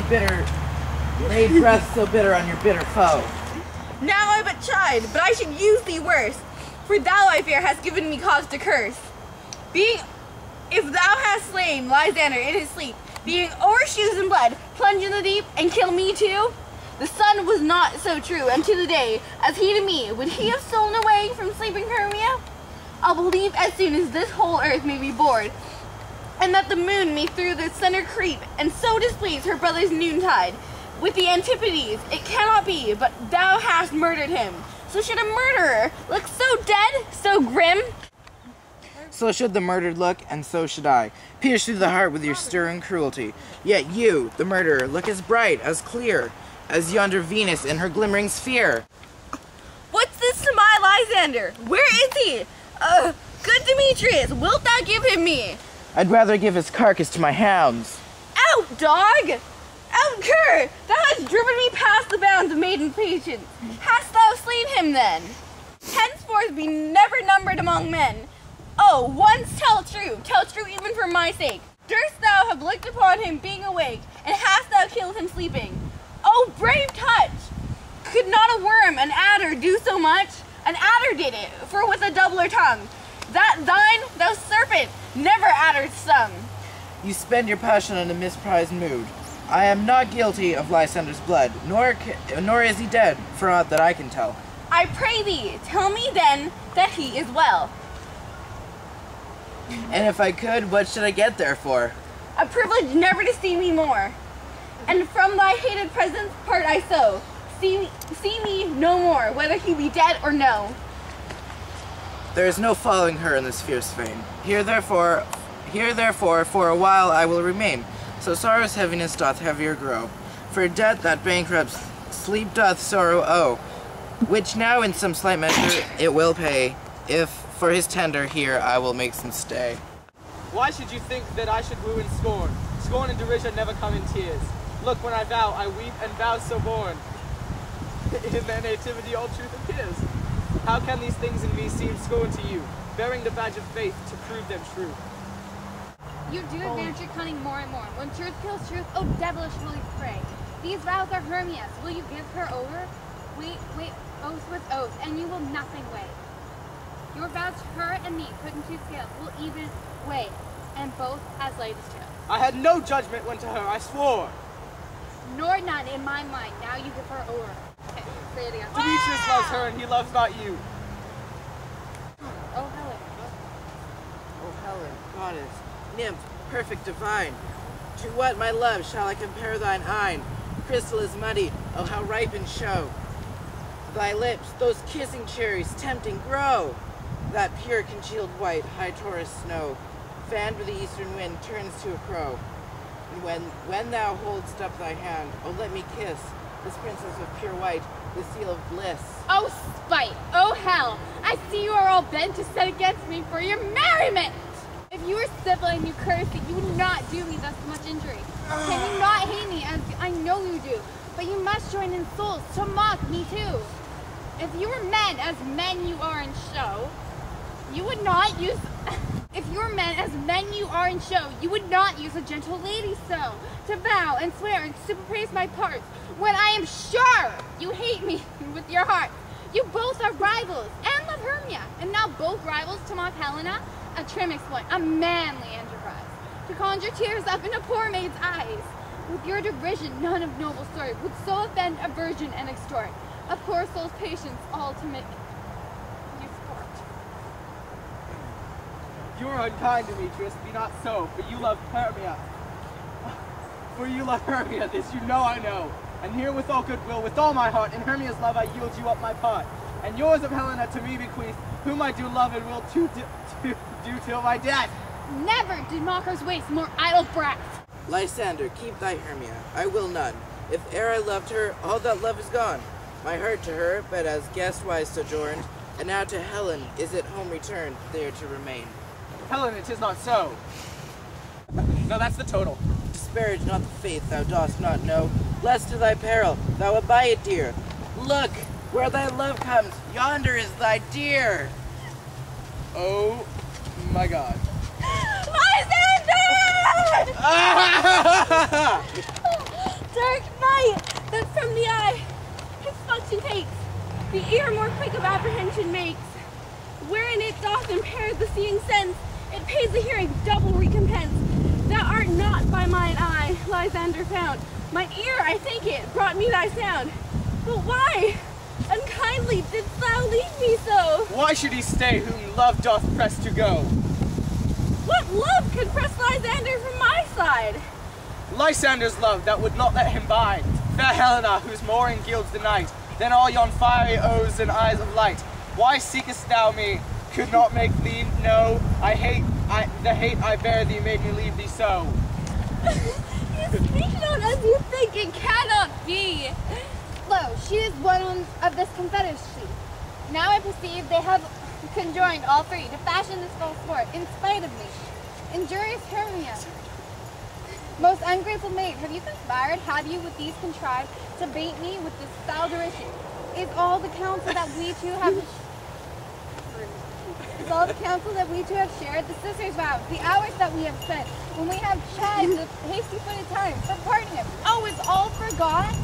breath so bitter on your bitter foe. Now I but chide, but I should use thee worse, for thou, I fear, hast given me cause to curse. If thou hast slain Lysander in his sleep, being o'er shoes in blood, plunge in the deep, and kill me too? The sun was not so true unto the day, as he to me, would he have stolen away from sleeping Hermia? I'll believe as soon as this whole earth may be bored, and that the moon may through the center creep, and so displease her brother's noontide. With the Antipodes, it cannot be, but thou hast murdered him. So should a murderer look so dead, so grim? So should the murdered look, and so should I, pierce through the heart with your stirring cruelty. Yet you, the murderer, look as bright, as clear, as yonder Venus in her glimmering sphere. What's this to my Lysander? Where is he? Good Demetrius, wilt thou give him me? I'd rather give his carcass to my hounds. Out, dog! Out, cur! Thou hast driven me past the bounds of maiden patience. Hast thou slain him then? Henceforth be never numbered among men. Oh, once tell true even for my sake. Durst thou have looked upon him being awake, and hast thou killed him sleeping? Oh, brave touch! Could not a worm, an adder, do so much? An adder did it, for with a doubler tongue. That thine, thou serpent, never addered some. You spend your passion in a misprized mood. I am not guilty of Lysander's blood, nor is he dead, for aught that I can tell. I pray thee, tell me then that he is well. And if I could, what should I get there for? A privilege never to see me more. And from thy hated presence part I so. See me no more, whether he be dead or no. There is no following her in this fierce vein. Here therefore, for a while I will remain. So sorrow's heaviness doth heavier grow. For debt that bankrupt sleep doth sorrow owe, which now in some slight measure it will pay, if for his tender here I will make some stay. Why should you think that I should woo in scorn? Scorn and derision never come in tears. Look, when I vow, I weep and vow so born. In their nativity all truth appears. How can these things in me seem scorn to you, bearing the badge of faith to prove them true? You do advance your cunning more and more. When truth kills truth, oh devilish will you pray. These vows are Hermia's. Will you give her over? Wait, oath with oath, and you will nothing weigh. Your vows to her and me put in two scales will even weigh, and both as light as two. I had no judgment when to her I swore. Nor none in my mind. Now you give her over. Okay, say it again. Demetrius loves her, and he loves not you. Oh, Helen. O Helen, goddess, nymph, perfect divine, to what, my love, shall I compare thine eyne? Crystal is muddy, oh how ripe in show. Thy lips, those kissing cherries, tempting grow. That pure congealed white, high Taurus snow, fanned with the eastern wind, turns to a crow. And when thou holdst up thy hand, oh let me kiss this princess of pure white, the seal of bliss. Oh, spite! Oh, hell! I see you are all bent to set against me for your merriment! If you were civil and you courtesy, you would not do me thus much injury. Can you not hate me, as I know you do? But you must join in souls to mock me too. If you were men, as men you are in show, you would not use... If you were men, as men you are in show, you would not use a gentle lady so, to vow and swear and superpraise my parts, when I am sure you hate me with your heart. You both are rivals, and love Hermia, and now both rivals to mock Helena, a trim exploit, a manly enterprise, to conjure tears up in a poor maid's eyes. With your derision, none of noble story would so offend a virgin and extort a poor soul's patience, all to make you sport. You are unkind, Demetrius, be not so, for you love Hermia. For you love Hermia, this you know I know. And here with all goodwill, with all my heart, in Hermia's love I yield you up my part. And yours of Helena to me bequeath, whom I do love and will do till my death. Never did mockers waste more idle breath. Lysander, keep thy Hermia, I will none. If e'er I loved her, all that love is gone. My heart to her, but as guest-wise sojourned, and now to Helen is it home returned, there to remain. Helen, it is not so. No, that's the total. Disparage not the faith thou dost not know, lest to thy peril thou abide it dear. Look, where thy love comes, yonder is thy dear. Oh my God. Lysander! dark night that from the eye his function takes, the ear more quick of apprehension makes. Wherein it doth impair the seeing sense, it pays the hearing double recompense. Thou art not by mine eye, Lysander found. Mine ear, I thank it, brought me thy sound. But why, unkindly, didst thou leave me so? Why should he stay whom love doth press to go? What love could press Lysander from my side? Lysander's love that would not let him bide. Fair Helena, whose mooring gilds the night, than all yon fiery oaths and eyes of light. Why seekest thou me? Could not make thee know the hate I bear thee made me leave thee so. You speak not as you think. It cannot be. Lo, she is one of this confederacy. Now I perceive they have conjoined all three to fashion this false sport in spite of me. Injurious Hermia, most ungrateful maid, have you conspired? Have you with these contrived to bait me with this foul derision? Is all the counsel that we two have shared, the sisters' vows, the hours that we have spent, when we have chatted the hasty-footed time for parting him? Oh, is all forgot?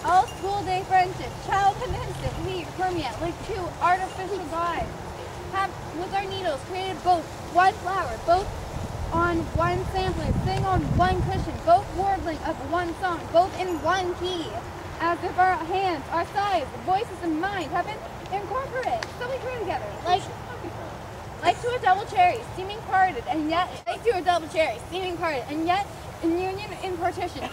All school day friendship, childhood instant, we, Hermia, like two artificial gods, have with our needles created both one flower, both on one sampler, sing on one cushion, both warbling of one song, both in one key, as if our hands, our sighs, voices, and mind have been incorporated, so we grew together, like to a double cherry, seeming parted, and yet, in union in partition,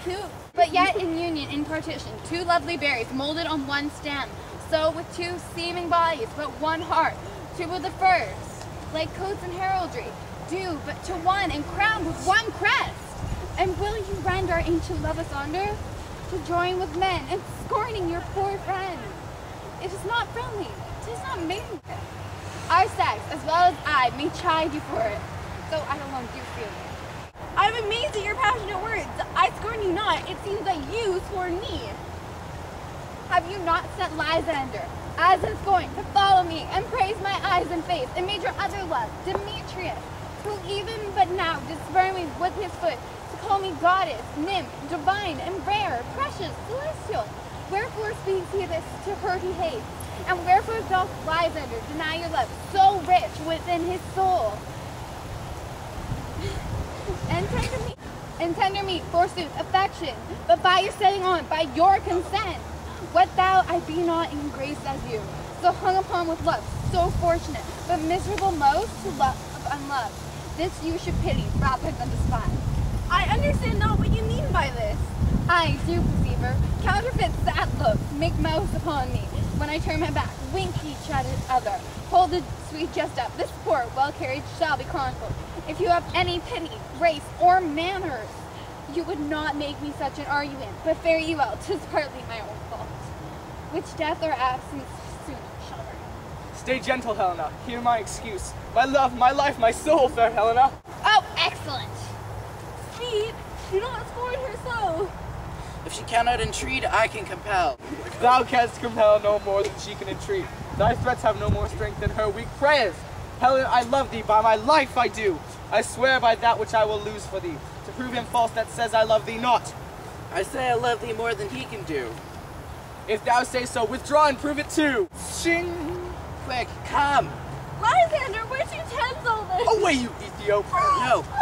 two lovely berries molded on one stem, so with two seeming bodies, but one heart, two of the firs, like coats and heraldry, due but to one and crowned with one crest. And will you rend our ancient love asunder, to join with men and scorning your poor friend? It is not friendly, it is not maidenly. Our sex, as well as I, may chide you for it, though I alone do feel it. I am amazed at your passionate words. I scorn you not. It seems that you scorn me. Have you not sent Lysander, as is going, to follow me and praise my eyes and face, and made your other love, Demetrius, who even but now did spurn me with his foot, to call me goddess, nymph, divine, and rare, precious, celestial? Wherefore speaks he this to her he hates? And wherefore doth Lysander deny your love, so rich within his soul? And tender meat, forsooth, affection, but by your setting on, by your consent, what though I be not in grace as you, so hung upon with love, so fortunate, but miserable most to love unloved. This you should pity rather than despise. I understand not what you mean by this. I do, perceiver. Counterfeit sad looks make mouths upon me. When I turn my back, wink each at other. Hold the sweet jest up. This report, well carried, shall be chronicled. If you have any pity, grace, or manners, you would not make me such an argument. But fare ye well, 'tis partly my own fault, which death or absence soon shall bring. Stay gentle, Helena. Hear my excuse. My love, my life, my soul, fair Helena. Oh, excellent! Sweet, do not scorn her so. If she cannot entreat, I can compel. Thou canst compel no more than she can entreat. Thy threats have no more strength than her weak prayers. Helena, I love thee, by my life I do. I swear by that which I will lose for thee, to prove him false that says I love thee not. I say I love thee more than he can do. If thou say so, withdraw and prove it too. Shing! Quick, come! Lysander, where'd you tend all this? Away, you Ethiop!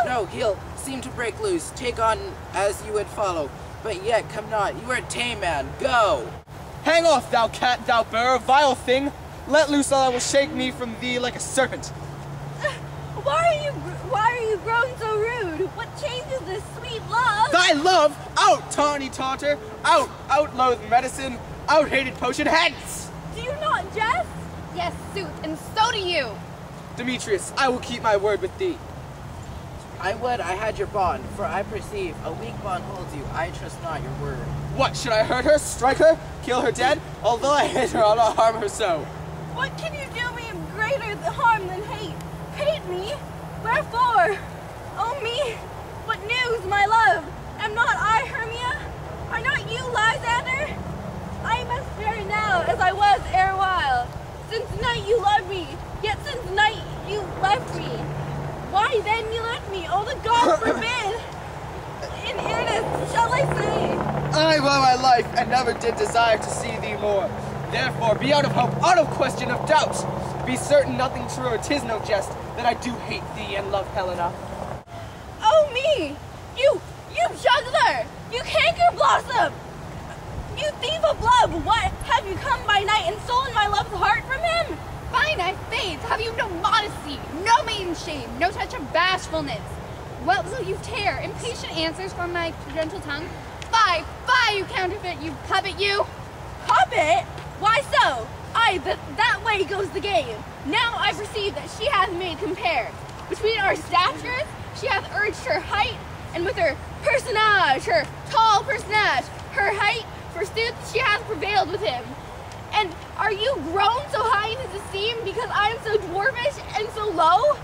No, he'll seem to break loose. Take on as you would follow. But yet, come not. You are a tame man. Go! Hang off, thou cat, thou bear, vile thing! Let loose, or I will shake me from thee like a serpent. Why are you growing so rude? What changes this sweet love? Thy love! Out, tawny taunter! Out, loathed medicine! Out, hated potion! Hence! Do you not jest? Yes, sooth, and so do you. Demetrius, I will keep my word with thee. I would I had your bond, for I perceive a weak bond holds you. I trust not your word. What, should I hurt her, strike her, kill her dead? Although I hate her, I'll not harm her so. What can you do me of greater harm than hate? Hate me? Wherefore? Oh me, what news, my love? Am not I Hermia? Are not you Lysander? I am as fair now as I was erewhile. Since night you loved me, yet since night you left me. Why then you left me? Oh, the gods forbid! In earnest shall I by my life, and never did desire to see thee more. Therefore, be out of hope, out of question of doubt. Be certain nothing truer, 'tis no jest, that I do hate thee and love Helena. Oh me! You juggler! You canker blossom! You thief of love! What? Have you come by night and stolen my love's heart from him? Finite faith, have you no modesty, no maiden shame, no touch of bashfulness? What will you tear? Impatient answers from my gentle tongue? Fie, you counterfeit, you puppet, you! Puppet? Why so? Aye, but that way goes the game. Now I perceive that she hath made compare. Between our statures, she hath urged her height, and with her personage, her tall personage, her height, forsooth, she hath prevailed with him. And are you grown so high in his esteem because I am so dwarfish and so low?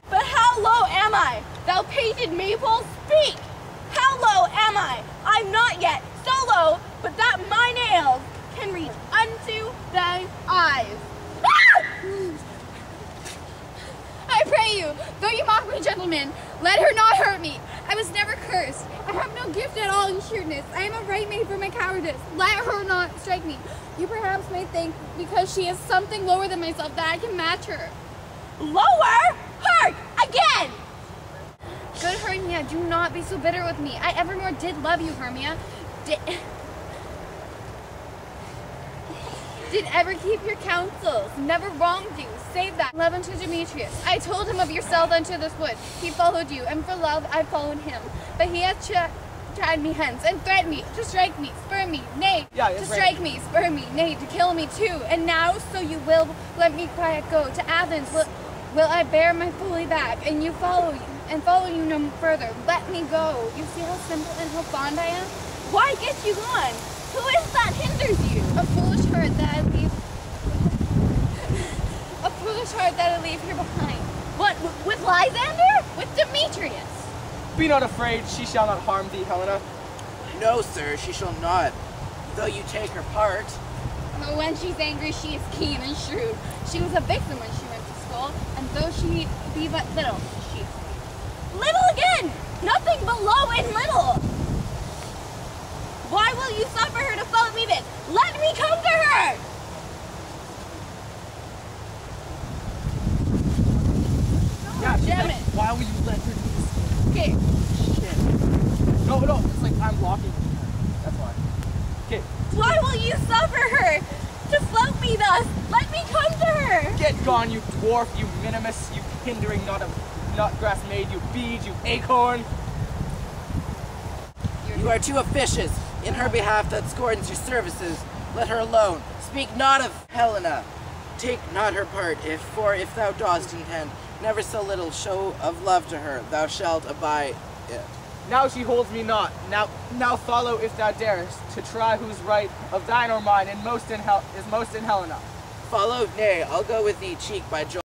But how low am I? Thou painted maple, speak! How low am I? I'm not yet so low, but that my nails can reach unto thine eyes. Ah! I pray you, though you mock me, gentlemen, let her not hurt me. I was never cursed. I have no gift at all in shrewdness. I am a right maid for my cowardice. Let her not strike me. You perhaps may think, because she is something lower than myself, that I can match her. Lower? Hark! Again! Good Hermia, do not be so bitter with me. I evermore did love you, Hermia. Did ever keep your counsels, never wronged you, save that love unto Demetrius. I told him of yourself unto this wood. He followed you, and for love I followed him. But he has tried me hence, and threatened me, to strike me, spur me, nay, to strike me, spur me, nay, to kill me too. And now, so you will let me quiet go to Athens, will I bear my folly back, and follow you no further. Let me go. You see how simple and how fond I am? Why get you gone? Who is that hinders you? A foolish heart that I leave. A foolish heart that I leave here behind. What, with Lysander? With Demetrius. Be not afraid, she shall not harm thee, Helena. No, sir, she shall not, though you take her part. But when she's angry, she is keen and shrewd. She was a vixen when she went to school, and though she be but little, she is little again! Nothing but low and little! Why will you suffer her to fault me then? Let me come to her! Yeah, Damn it. Why will you let her do this? Okay. Shit. No, it's like I'm blocking her. That's why. Okay. Why will you suffer her to float me thus? Let me come to her! Get gone, you dwarf, you minimus, you hindering not grass maid, you bead, you acorn. You are too officious. In her behalf that scorns your services, let her alone. Speak not of Helena. Take not her part, for if thou dost intend, never so little show of love to her, thou shalt abide it. Now she holds me not. Now follow if thou darest, to try whose right of thine or mine is most in Helena. Follow, nay, I'll go with thee cheek by joy.